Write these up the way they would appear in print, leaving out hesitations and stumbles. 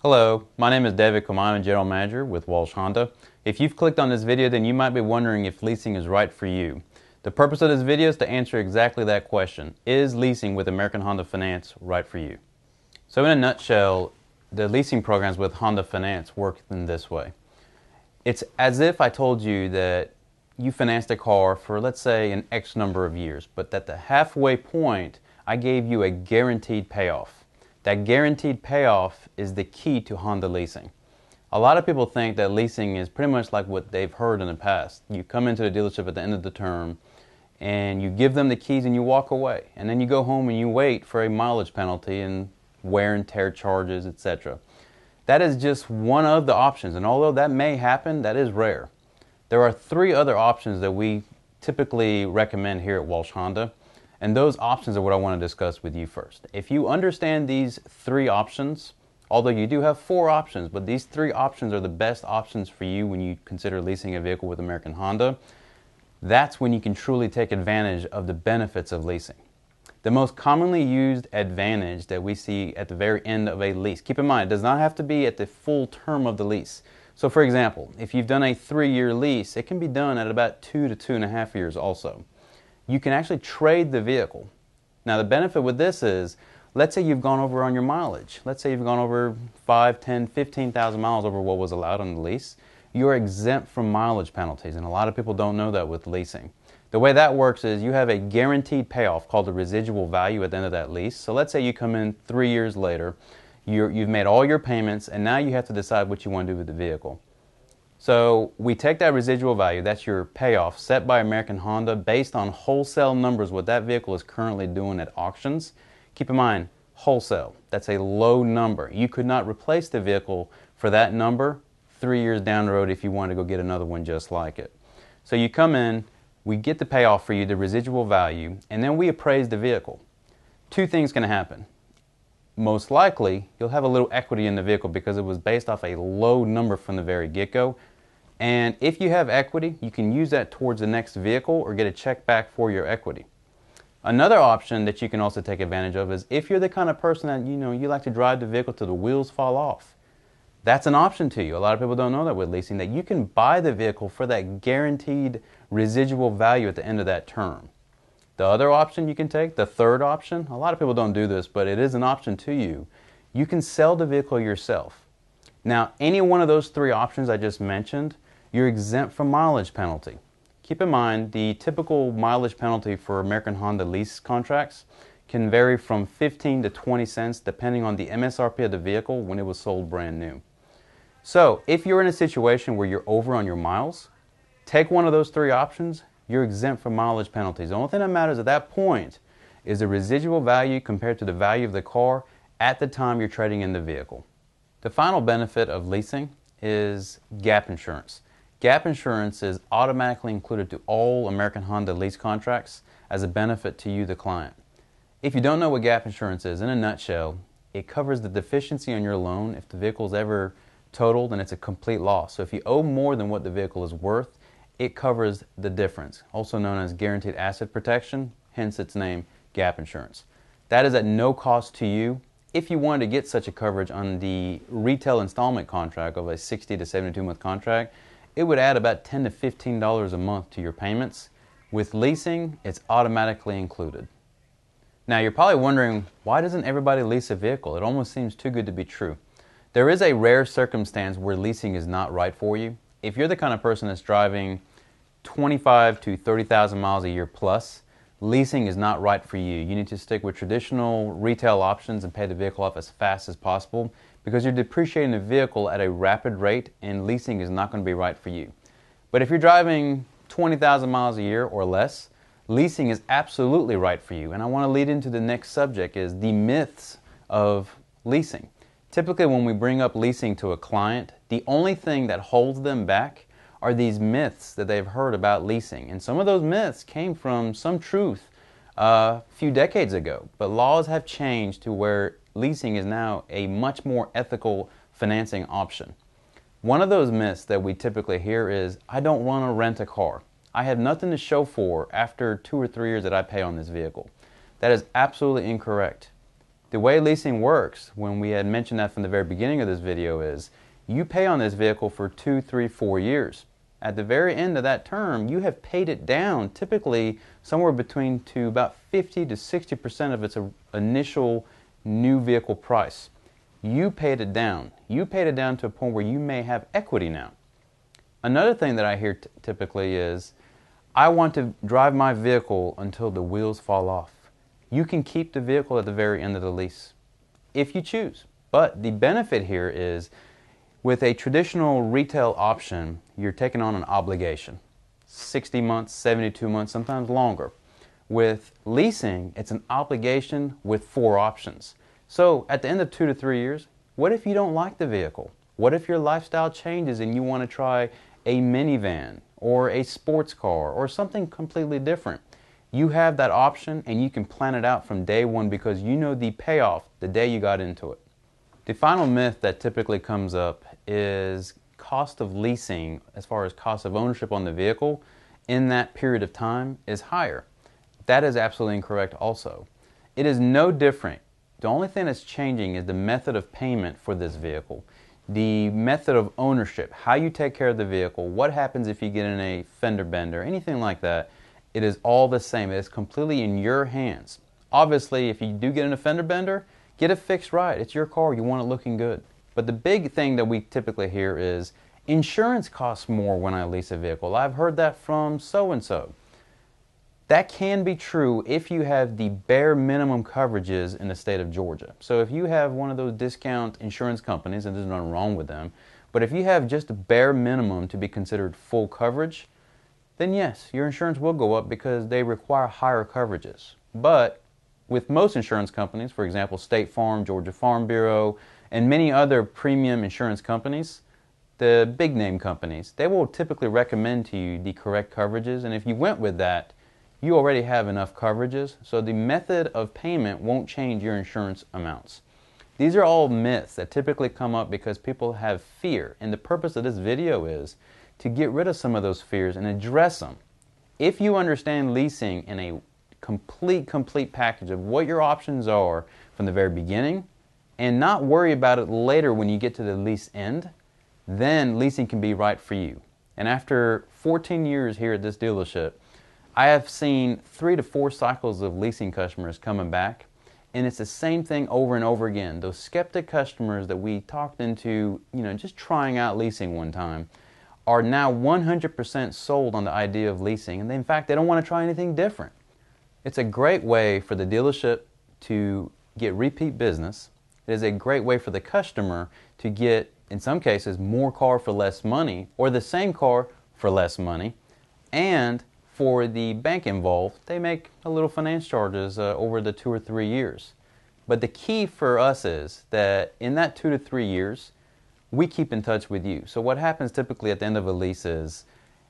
Hello, my name is David Coleman. I'm a General Manager with Walsh Honda. If you've clicked on this video, then you might be wondering if leasing is right for you. The purpose of this video is to answer exactly that question. Is leasing with American Honda Finance right for you? So in a nutshell, the leasing programs with Honda Finance work in this way. It's as if I told you that you financed a car for, let's say, an X number of years, but at the halfway point, I gave you a guaranteed payoff. That guaranteed payoff is the key to Honda leasing. A lot of people think that leasing is pretty much like what they've heard in the past. You come into the dealership at the end of the term and you give them the keys and you walk away. And then you go home and you wait for a mileage penalty and wear and tear charges, etc. That is just one of the options, and although that may happen, that is rare. There are three other options that we typically recommend here at Walsh Honda. And those options are what I want to discuss with you first. If you understand these three options, although you do have four options, but these three options are the best options for you when you consider leasing a vehicle with American Honda, that's when you can truly take advantage of the benefits of leasing. The most commonly used advantage that we see at the very end of a lease, keep in mind, it does not have to be at the full term of the lease. So for example, if you've done a 3-year lease, it can be done at about 2 to 2.5 years also. You can actually trade the vehicle. Now the benefit with this is, let's say you've gone over on your mileage. Let's say you've gone over 5, 10, 15,000 miles over what was allowed on the lease. You're exempt from mileage penalties, and a lot of people don't know that with leasing. The way that works is you have a guaranteed payoff called the residual value at the end of that lease. So let's say you come in 3 years later, you've made all your payments, and now you have to decide what you want to do with the vehicle. So we take that residual value, that's your payoff, set by American Honda based on wholesale numbers, what that vehicle is currently doing at auctions. Keep in mind, wholesale, that's a low number. You could not replace the vehicle for that number 3 years down the road if you wanted to go get another one just like it. So you come in, we get the payoff for you, the residual value, and then we appraise the vehicle. Two things can happen. Most likely, you'll have a little equity in the vehicle because it was based off a low number from the very get-go. And if you have equity, you can use that towards the next vehicle or get a check back for your equity. Another option that you can also take advantage of is if you're the kind of person that, you like to drive the vehicle till the wheels fall off. That's an option to you. A lot of people don't know that with leasing, that you can buy the vehicle for that guaranteed residual value at the end of that term. The other option you can take, the third option, a lot of people don't do this, but it is an option to you. You can sell the vehicle yourself. Now, any one of those three options I just mentioned, you're exempt from mileage penalty. Keep in mind, the typical mileage penalty for American Honda lease contracts can vary from 15 to 20 cents depending on the MSRP of the vehicle when it was sold brand new. So, if you're in a situation where you're over on your miles, take one of those three options, you're exempt from mileage penalties. The only thing that matters at that point is the residual value compared to the value of the car at the time you're trading in the vehicle. The final benefit of leasing is gap insurance. Gap insurance is automatically included to all American Honda lease contracts as a benefit to you, the client. If you don't know what gap insurance is, in a nutshell, it covers the deficiency on your loan if the vehicle is ever totaled and it's a complete loss. So if you owe more than what the vehicle is worth, it covers the difference, also known as guaranteed asset protection, hence its name, gap insurance. That is at no cost to you. If you wanted to get such a coverage on the retail installment contract of a 60 to 72 month contract, it would add about $10 to $15 a month to your payments. With leasing, it's automatically included. Now you're probably wondering, why doesn't everybody lease a vehicle? It almost seems too good to be true. There is a rare circumstance where leasing is not right for you. If you're the kind of person that's driving 25 to 30,000 miles a year plus, leasing is not right for you. You need to stick with traditional retail options and pay the vehicle off as fast as possible because you're depreciating the vehicle at a rapid rate and leasing is not going to be right for you. But if you're driving 20,000 miles a year or less, leasing is absolutely right for you. And I want to lead into the next subject is the myths of leasing. Typically when we bring up leasing to a client, the only thing that holds them back are these myths that they've heard about leasing. And some of those myths came from some truth a few decades ago. But laws have changed to where leasing is now a much more ethical financing option. One of those myths that we typically hear is, I don't want to rent a car. I have nothing to show for after 2 or 3 years that I pay on this vehicle. That is absolutely incorrect. The way leasing works, when we had mentioned that from the very beginning of this video, is you pay on this vehicle for 2, 3, 4 years. At the very end of that term, you have paid it down, typically somewhere between to about 50 to 60% of its initial new vehicle price. You paid it down. You paid it down to a point where you may have equity now. Another thing that I hear typically is, I want to drive my vehicle until the wheels fall off. You can keep the vehicle at the very end of the lease, if you choose. But the benefit here is, with a traditional retail option, you're taking on an obligation. 60 months, 72 months, sometimes longer. With leasing, it's an obligation with 4 options. So at the end of 2 to 3 years, what if you don't like the vehicle? What if your lifestyle changes and you want to try a minivan or a sports car or something completely different? You have that option and you can plan it out from day one because you know the payoff the day you got into it. The final myth that typically comes up is cost of leasing, as far as cost of ownership on the vehicle, in that period of time is higher. That is absolutely incorrect also. It is no different. The only thing that's changing is the method of payment for this vehicle. The method of ownership, how you take care of the vehicle, what happens if you get in a fender bender, anything like that. It is all the same. It is completely in your hands. Obviously, if you do get in a fender bender, get it fixed right. It's your car. You want it looking good. But the big thing that we typically hear is, insurance costs more when I lease a vehicle. I've heard that from so-and-so. That can be true if you have the bare minimum coverages in the state of Georgia. So if you have one of those discount insurance companies, and there's nothing wrong with them, but if you have just a bare minimum to be considered full coverage, then yes, your insurance will go up because they require higher coverages. But with most insurance companies, for example, State Farm, Georgia Farm Bureau, and many other premium insurance companies, the big name companies, they will typically recommend to you the correct coverages, and if you went with that, you already have enough coverages, so the method of payment won't change your insurance amounts. These are all myths that typically come up because people have fear, and the purpose of this video is to get rid of some of those fears and address them. If you understand leasing in a complete package of what your options are from the very beginning, and not worry about it later when you get to the lease end, then leasing can be right for you. And after 14 years here at this dealership, I have seen 3 to 4 cycles of leasing customers coming back, and it's the same thing over and over again. Those skeptic customers that we talked into, just trying out leasing one time, are now 100% sold on the idea of leasing, and in fact, they don't want to try anything different. It's a great way for the dealership to get repeat business. It is a great way for the customer to get, in some cases, more car for less money, or the same car for less money. And for the bank involved, they make a little finance charges over the 2 or 3 years. But the key for us is that in that 2 to 3 years, we keep in touch with you. So what happens typically at the end of a lease is,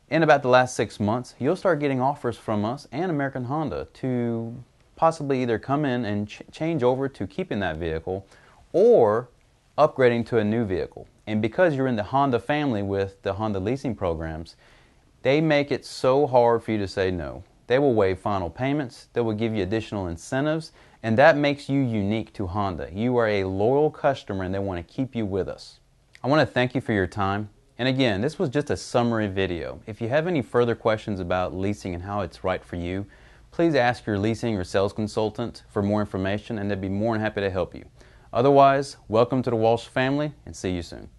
in about the last 6 months, you'll start getting offers from us and American Honda to possibly either come in and change over to keeping that vehicle or upgrading to a new vehicle. And because you're in the Honda family with the Honda leasing programs, they make it so hard for you to say no. They will waive final payments, they will give you additional incentives, and that makes you unique to Honda. You are a loyal customer and they want to keep you with us. I want to thank you for your time. And again, this was just a summary video. If you have any further questions about leasing and how it's right for you, please ask your leasing or sales consultant for more information and they'd be more than happy to help you. Otherwise, welcome to the Walsh family and see you soon.